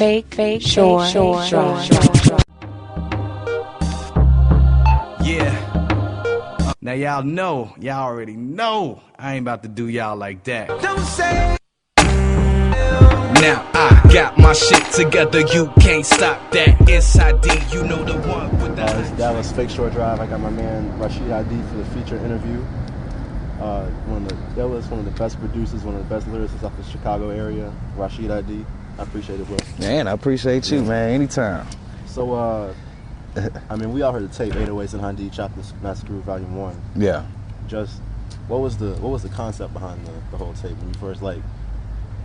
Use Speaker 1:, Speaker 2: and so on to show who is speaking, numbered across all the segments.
Speaker 1: Sure.
Speaker 2: Yeah. Now y'all already know I ain't about to do y'all like that. Don't say. Now I got my shit together, you can't stop that. It's Hadee, you know the one with the.
Speaker 3: It's Dallas Fake Shore Drive. I got my man Rashid Hadee for the feature interview. One of the best producers, one of the best lyricists off the Chicago area. Rashid Hadee, I appreciate it, bro.
Speaker 4: Man, I appreciate you, man. Anytime.
Speaker 3: So, I mean, we all heard the tape 808s and Hadee Chop This Massacre Volume 1.
Speaker 4: Yeah.
Speaker 3: Just what was the concept behind the whole tape when you first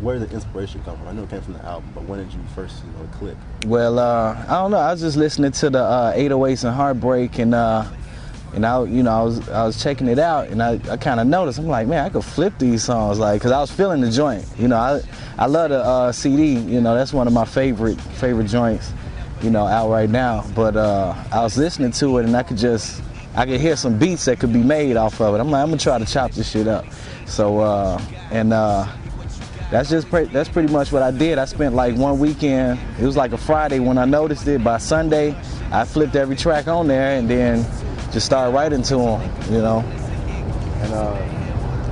Speaker 3: where did the inspiration come from? I know it came from the album, but when did you first click?
Speaker 4: Well, I don't know. I was just listening to the 808s and Heartbreak, and I was checking it out, and I kind of noticed. I'm like, man, I could flip these songs, because I was feeling the joint. I love the CD. That's one of my favorite joints, out right now. But I was listening to it, and I could hear some beats that could be made off of it. I'm like, I'm gonna try to chop this shit up. So that's pretty much what I did. I spent one weekend. It was like a Friday when I noticed it. By Sunday, I flipped every track on there, and then just started writing to them,
Speaker 3: And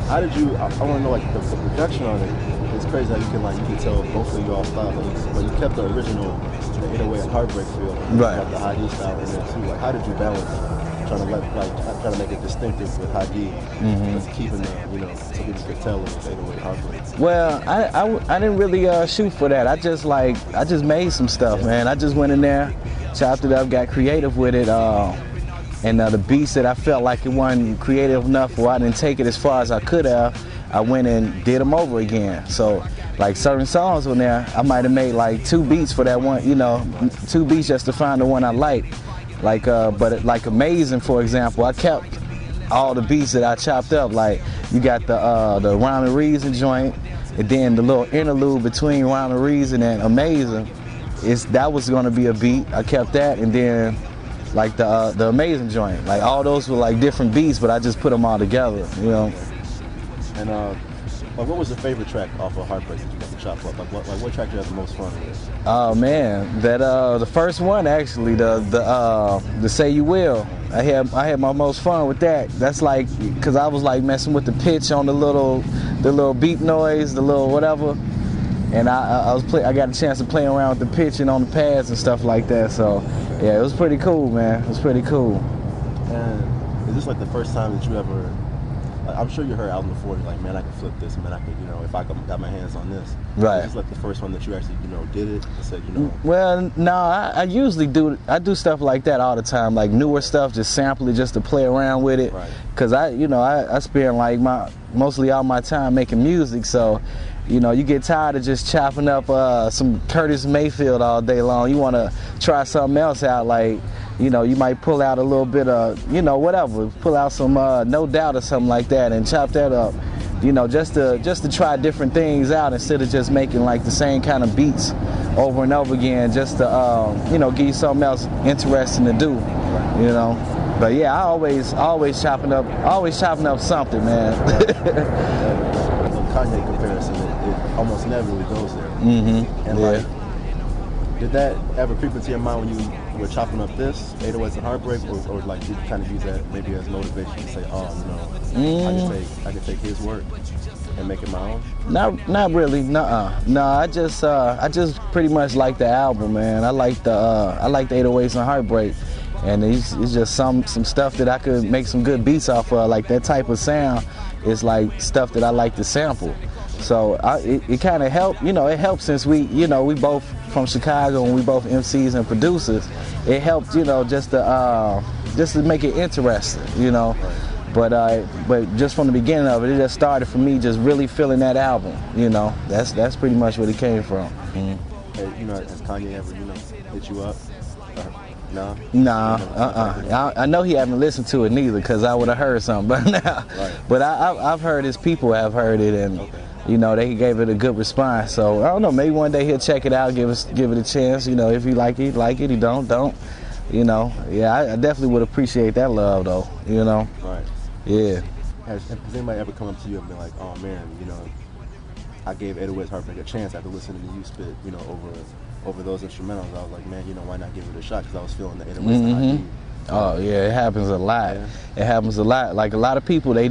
Speaker 3: how did you? I want to know the production on it. It's crazy how you can tell both of y'all styles, but you kept the original, the 808 and Heartbreak feel,
Speaker 4: right?
Speaker 3: Got the Hadee style in there too. How did you balance trying to make it distinctive with Hadee, just keeping the so people could tell it was 808 Heartbreak?
Speaker 4: Well, I didn't really shoot for that. I just made some stuff, man. I just went in there, chopped it up, got creative with it. And the beats that I felt like it wasn't creative enough, or I didn't take it as far as I could have, I went and did them over again. So, certain songs on there, I might have made 2 beats for that one, 2 beats just to find the one I like. But Amazing, for example, I kept all the beats that I chopped up. You got the Rhyme and Reason joint, and then the little interlude between Rhyme and Reason and Amazing, that was gonna be a beat. I kept that, and then the Amazing joint, all those were different beats, but I just put them all together,
Speaker 3: And what was the favorite track off of Heartbreak that you got to chop up? What track you had the most fun with?
Speaker 4: Oh man, that the first one actually, the Say You Will. I had my most fun with that. That's cause I was messing with the pitch on the little beat noise, the little whatever. And I got a chance to play around with the pitching on the pads and stuff like that. So yeah, it was pretty cool, man. It was pretty cool.
Speaker 3: And is this the first time that you ever? I'm sure you heard album before. You're like, man, I could flip this. Man, I could, if I got my hands on this.
Speaker 4: Right.
Speaker 3: Is this the first one that you actually, did it and said,
Speaker 4: Well, no, I usually do stuff like that all the time, newer stuff, just sample it just to play around with it.
Speaker 3: Right.
Speaker 4: Cause I spend mostly all my time making music, so. You get tired of just chopping up some Curtis Mayfield all day long. You want to try something else out, you might pull out a little bit of, whatever. Pull out some No Doubt or something like that and chop that up, just to try different things out instead of just making the same kind of beats over and over again, just to, give you something else interesting to do, But yeah, I always chopping up something, man.
Speaker 3: Kanye comparison, it almost never really goes there.
Speaker 4: Mm-hmm.
Speaker 3: And did that ever creep into your mind when you were chopping up this 808s and Heartbreak, or did you kind of use that maybe as motivation to say, oh no, I can take his work and make it my own?
Speaker 4: Not really. Nuh-uh. No, I just pretty much like the album, man. I like the 808s and Heartbreak. And it's just some stuff that I could make some good beats off of. That type of sound is stuff that I like to sample. So it kind of helped, it helped since we both from Chicago and we both MCs and producers. It helped, just to make it interesting, But just from the beginning of it, it just started for me just really feeling that album, That's pretty much where it came from.
Speaker 3: Mm-hmm. Hey, has Kanye ever, hit you up? No?
Speaker 4: Nah, I know he haven't listened to it neither, because I would have heard something by now.
Speaker 3: Right.
Speaker 4: But I've heard his people have heard it, and they gave it a good response. So I don't know, maybe one day he'll check it out, give it a chance. If he like it, like it. He don't. Yeah, I definitely would appreciate that love though.
Speaker 3: Right.
Speaker 4: Yeah.
Speaker 3: Has anybody ever come up to you and been like, oh man, I gave 808s Heartbreak a chance after listening to you spit, over over those instrumentals. I was like, man, you know, why not give it a shot? Because I was feeling the 808s and Hadee.
Speaker 4: Oh yeah, it happens a lot.
Speaker 3: Yeah.
Speaker 4: It happens a lot. Like a lot of people, they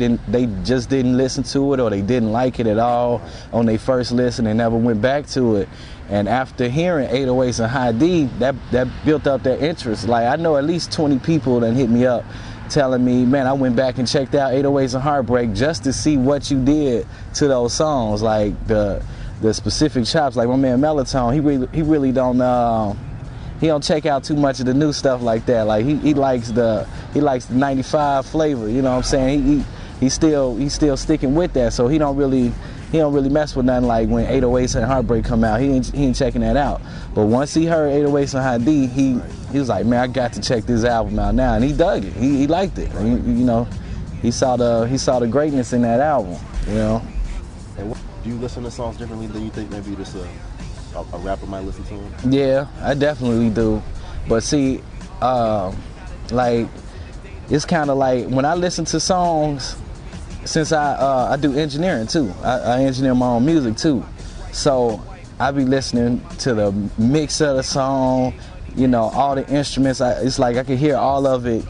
Speaker 4: just didn't listen to it, or they didn't like it at all on their first listen and never went back to it. And after hearing 808s and Hadee, that built up their interest. Like I know at least 20 people that hit me up telling me, man, I went back and checked out 808s and Heartbreak just to see what you did to those songs, like the specific chops. Like my man Melatonin, he really don't. He don't check out too much of the new stuff like that. Like he likes the 95 flavor. You know what I'm saying? He's still sticking with that. So he don't really mess with nothing like when 808s and Heartbreak come out. He ain't checking that out. But once he heard 808s and Hadee, he was like, man, I got to check this album out now, and he dug it. He liked it. And you know, he saw the greatness in that album. You know.
Speaker 3: And do you listen to songs differently than you think maybe just a rapper might listen to them?
Speaker 4: Yeah, I definitely do. But see, like, it's kind of like when I listen to songs, since I do engineering too. I engineer my own music too. So I be listening to the mix of the song, you know, all the instruments. It's like I can hear all of it.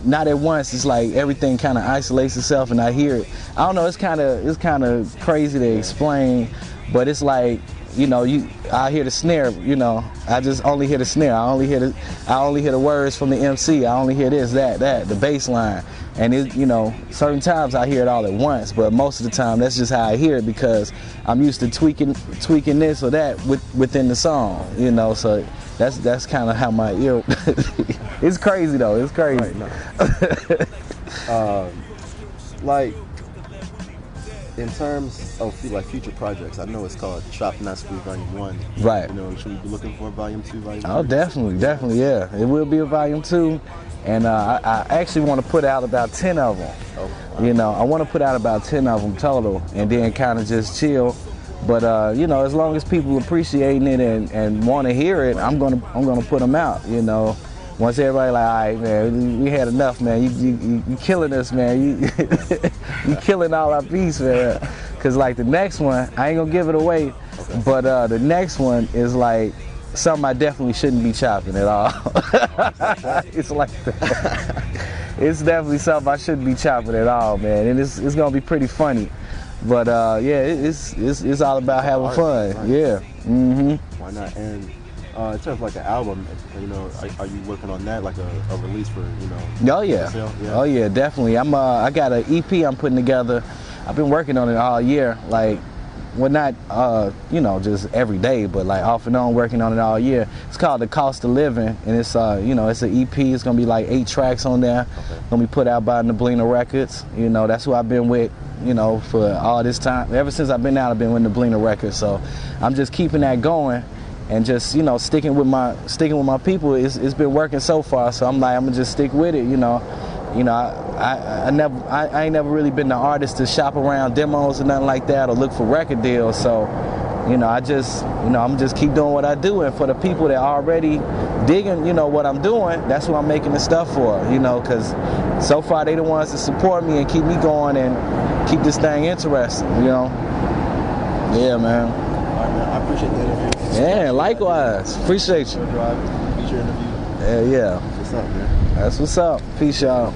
Speaker 4: Not at once. It's like everything kind of isolates itself, and I hear it. I don't know. It's kind of crazy to explain, but it's like, you know, I hear the snare. You know, I just only hear the snare. I only hear the words from the MC. I only hear this, that, the bass line, and it, you know, certain times I hear it all at once, but most of the time that's just how I hear it because I'm used to tweaking this or that within the song. You know, so that's kind of how my ear. It's crazy though. It's crazy.
Speaker 3: Right, no. Like, in terms of like future projects, I know it's called Chop Not Screw Volume 1.
Speaker 4: Right.
Speaker 3: You know, should we be looking for Volume 2, Volume 3?
Speaker 4: Oh, definitely, yeah. It will be a Volume 2, and I actually want to put out about 10 of them.
Speaker 3: Oh, wow.
Speaker 4: You know, I want to put out about 10 of them total, and then kind of just chill. But you know, as long as people appreciating it and want to hear it, I'm gonna put them out. You know. Once everybody like, all right, man, we had enough, man. You killing us, man. You killing all our beats, man. Cause like the next one, I ain't gonna give it away, but the next one is like something I definitely shouldn't be chopping at all. It's like it's definitely something I shouldn't be chopping at all, man. And it's gonna be pretty funny. But yeah, it's all about having fun.
Speaker 3: Right.
Speaker 4: Yeah. Mm-hmm.
Speaker 3: Why not? And in terms of like an album, you know, are you working on that, like a release for, you know?
Speaker 4: Oh yeah.
Speaker 3: Sale? Yeah.
Speaker 4: Oh yeah, definitely. I got an EP I'm putting together. I've been working on it all year. Like, well, not you know, just every day, but like off and on working on it all year. It's called The Cost of Living, and it's you know, it's an EP. It's gonna be like 8 tracks on there.
Speaker 3: Okay.
Speaker 4: Gonna be put out by Neblina Records. You know, that's who I've been with, you know, for all this time. Ever since I've been out, I've been with Neblina Records. So I'm just keeping that going. And just, you know, sticking with my people. It's been working so far, so I'm like, I'm gonna just stick with it, you know. I ain't never really been the artist to shop around demos or nothing like that or look for record deals. So, you know, I'm just keep doing what I do, and for the people that are already digging, you know, what I'm doing, that's what I'm making the stuff for, you know, because so far they the ones that support me and keep me going and keep this thing interesting, you know. Yeah, man.
Speaker 3: All right, man. I appreciate the interview.
Speaker 4: Yeah, likewise. Appreciate you.
Speaker 3: Feature interview.
Speaker 4: Yeah.
Speaker 3: What's up, man?
Speaker 4: That's what's up. Peace, y'all.